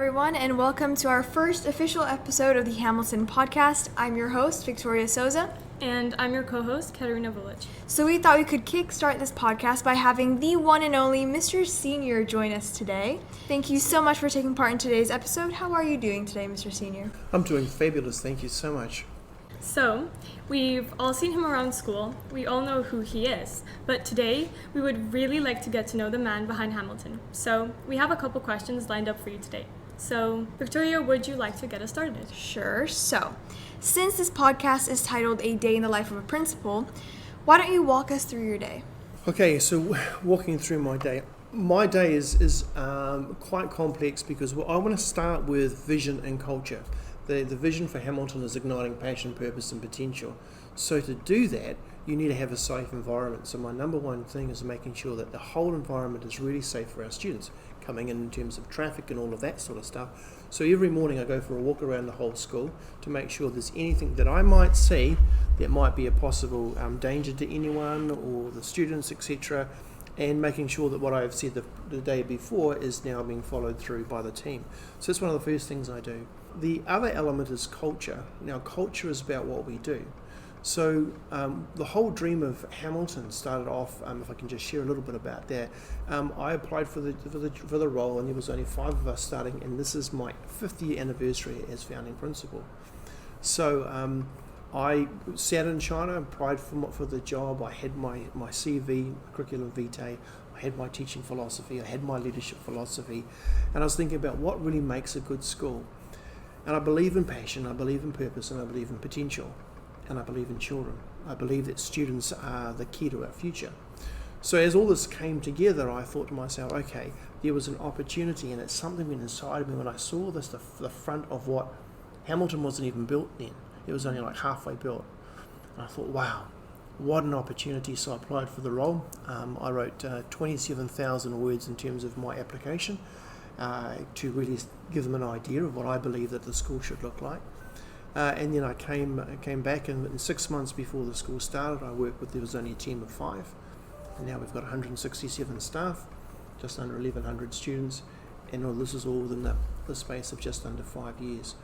everyone, and welcome to our first official episode of the Hamilton Podcast. I'm your host, Victoria Souza. And I'm your co-host, Katerina Vulic. So we thought we could kickstart this podcast by having the one and only Mr. Senior join us today. Thank you so much for taking part in today's episode. How are you doing today, Mr. Senior? I'm doing fabulous, thank you so much. So, we've all seen him around school. We all know who he is. But today, we would really like to get to know the man behind Hamilton. So, we have a couple questions lined up for you today. So, Victoria, would you like to get us started? Sure. So, since this podcast is titled A Day in the Life of a Principal, why don't you walk us through your day? Okay, so walking through my day. My day is quite complex because I want to start with vision and culture. The vision for Hamilton is igniting passion, purpose and potential. So to do that, you need to have a safe environment. So my number one thing is making sure that the whole environment is really safe for our students, coming in terms of traffic and all of that sort of stuff. So every morning I go for a walk around the whole school to make sure there's anything that I might see that might be a possible danger to anyone or the students, etc., and making sure that what I've said the day before is now being followed through by the team. So that's one of the first things I do. The other element is culture. Now, culture is about what we do. So the whole dream of Hamilton started off, if I can just share a little bit about that, I applied for the role, and there was only 5 of us starting, and this is my 5th year anniversary as founding principal. So I sat in China, applied for the job. I had my CV, curriculum vitae, I had my teaching philosophy, I had my leadership philosophy, and I was thinking about what really makes a good school. And I believe in passion, I believe in purpose, and I believe in potential, and I believe in children. I believe that students are the key to our future. So as all this came together, I thought to myself, okay, there was an opportunity, and it's something inside of me when I saw this, the front of what Hamilton wasn't even built then. It was only like halfway built. And I thought, wow, what an opportunity. So I applied for the role. I wrote 27,000 words in terms of my application to really give them an idea of what I believe that the school should look like. And then I came back, and 6 months before the school started, there was only a team of 5. And now we've got 167 staff, just under 1,100 students, and this is all within the space of just under 5 years.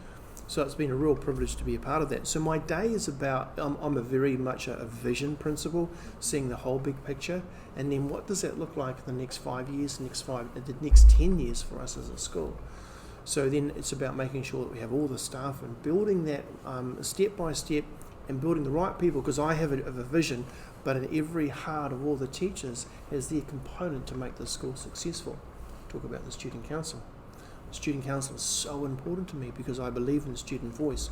So it's been a real privilege to be a part of that. So my day is about, I'm a very much a vision principal, seeing the whole big picture, and then what does that look like in the next 5 years, the next 10 years for us as a school. So then it's about making sure that we have all the staff and building that step by step and building the right people, because I have a vision, but in every heart of all the teachers has their component to make the school successful. Talk about the student council. Student council is so important to me because I believe in student voice.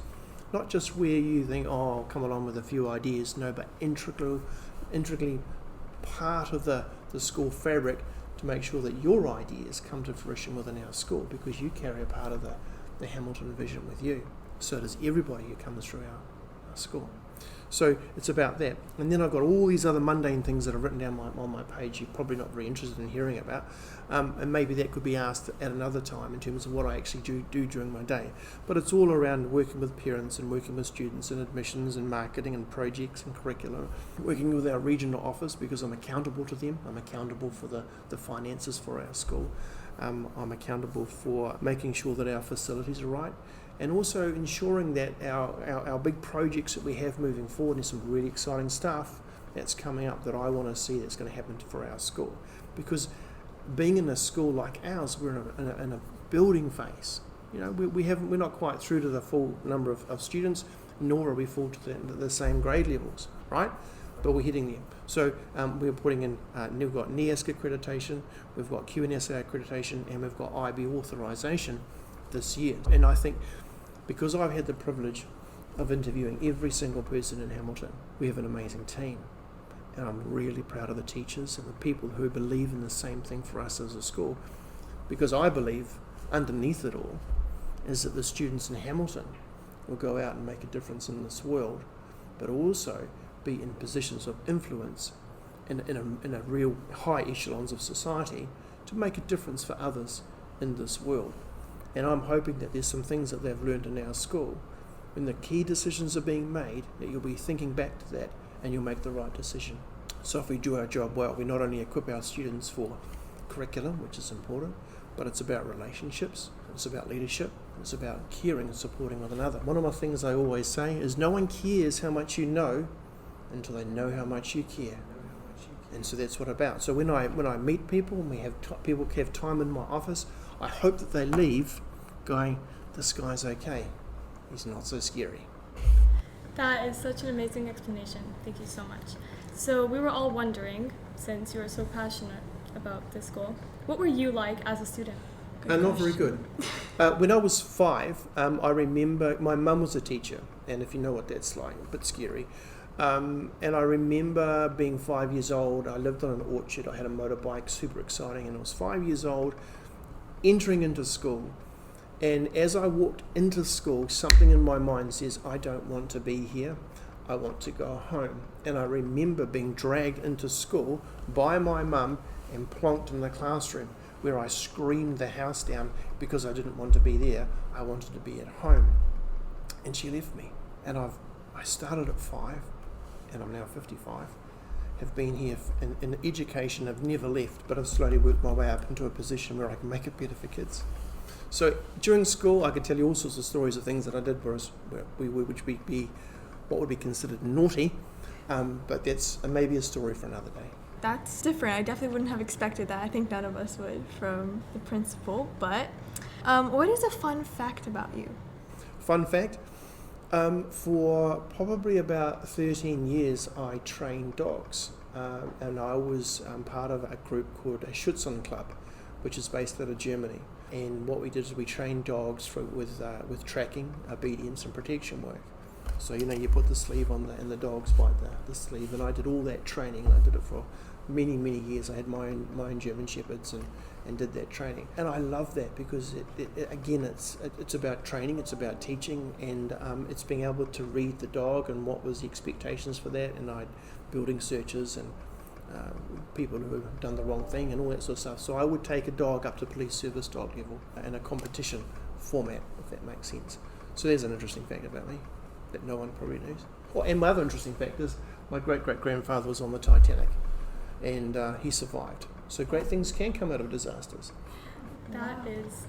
Not just where you think, oh, I'll come along with a few ideas, no, but integrally part of the school fabric to make sure that your ideas come to fruition within our school, because you carry a part of the Hamilton vision with you. So does everybody who comes through our school. So it's about that. And then I've got all these other mundane things that are written down on my page you're probably not very interested in hearing about. And maybe that could be asked at another time in terms of what I actually do during my day. But it's all around working with parents and working with students and admissions and marketing and projects and curriculum. Working with our regional office because I'm accountable to them. I'm accountable for the finances for our school. I'm accountable for making sure that our facilities are right. And also ensuring that our big projects that we have moving forward, and some really exciting stuff that's coming up that I want to see that's going to happen for our school. Because being in a school like ours, we're in a building phase. You know, we're not quite through to the full number of students, nor are we full to the same grade levels, right? But we're hitting them. So we're putting in, we've got NEASC accreditation, we've got QNSA accreditation, and we've got IB authorization this year. And I think, because I've had the privilege of interviewing every single person in Hamilton, we have an amazing team. And I'm really proud of the teachers and the people who believe in the same thing for us as a school. Because I believe underneath it all is that the students in Hamilton will go out and make a difference in this world, but also be in positions of influence in a real high echelons of society to make a difference for others in this world. And I'm hoping that there's some things that they've learned in our school, when the key decisions are being made, that you'll be thinking back to that and you'll make the right decision. So if we do our job well, we not only equip our students for curriculum, which is important, but it's about relationships, it's about leadership, it's about caring and supporting one another. One of the things I always say is no one cares how much you know until they know how much you care. And so that's what I'm about. So when I meet people and we have people have time in my office, I hope that they leave going, this guy's okay. He's not so scary. That is such an amazing explanation. Thank you so much. So we were all wondering, since you are so passionate about this school, what were you like as a student? Not very good. When I was 5, I remember my mum was a teacher, and if you know what that's like, a bit scary. And I remember being 5 years old. I lived on an orchard. I had a motorbike, super exciting, and I was 5 years old, entering into school. And as I walked into school, something in my mind says, I don't want to be here. I want to go home. And I remember being dragged into school by my mum and plonked in the classroom, where I screamed the house down because I didn't want to be there. I wanted to be at home. And she left me. And I started at 5, and I'm now 55. Have been here in education. I've never left, but I've slowly worked my way up into a position where I can make it better for kids. So during school, I could tell you all sorts of stories of things that I did, which would be what would be considered naughty, but that's maybe a story for another day. That's different. I definitely wouldn't have expected that. I think none of us would from the principal. But what is a fun fact about you? Fun fact, for probably about 13 years I trained dogs, and I was part of a group called a Schutzhund Club, which is based out of Germany. And what we did is we trained dogs with tracking, obedience and protection work. So you put the sleeve on and the dogs bite the sleeve, and I did all that training, and I did it for many years. I had my own German Shepherds and did that training, and I love that because it's about training, it's about teaching, and it's being able to read the dog and what was the expectations for that, and I building searches and people who have done the wrong thing and all that sort of stuff. So I would take a dog up to police service dog level in a competition format, if that makes sense. So there's an interesting fact about me that no one probably knows. And my other interesting fact is my great-great-grandfather was on the Titanic, and he survived. So great things can come out of disasters. That is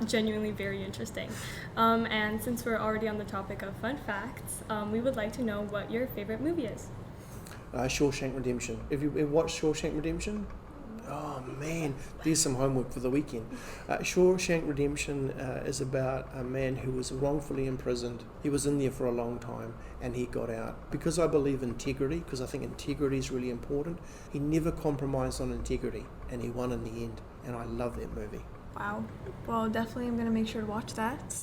genuinely very interesting. And since we're already on the topic of fun facts, we would like to know what your favorite movie is. Shawshank Redemption. Have you ever watched Shawshank Redemption? Oh man, there's some homework for the weekend. Shawshank Redemption is about a man who was wrongfully imprisoned. He was in there for a long time and he got out. Because I believe integrity, because I think integrity is really important, he never compromised on integrity and he won in the end. And I love that movie. Wow. Well, definitely I'm going to make sure to watch that.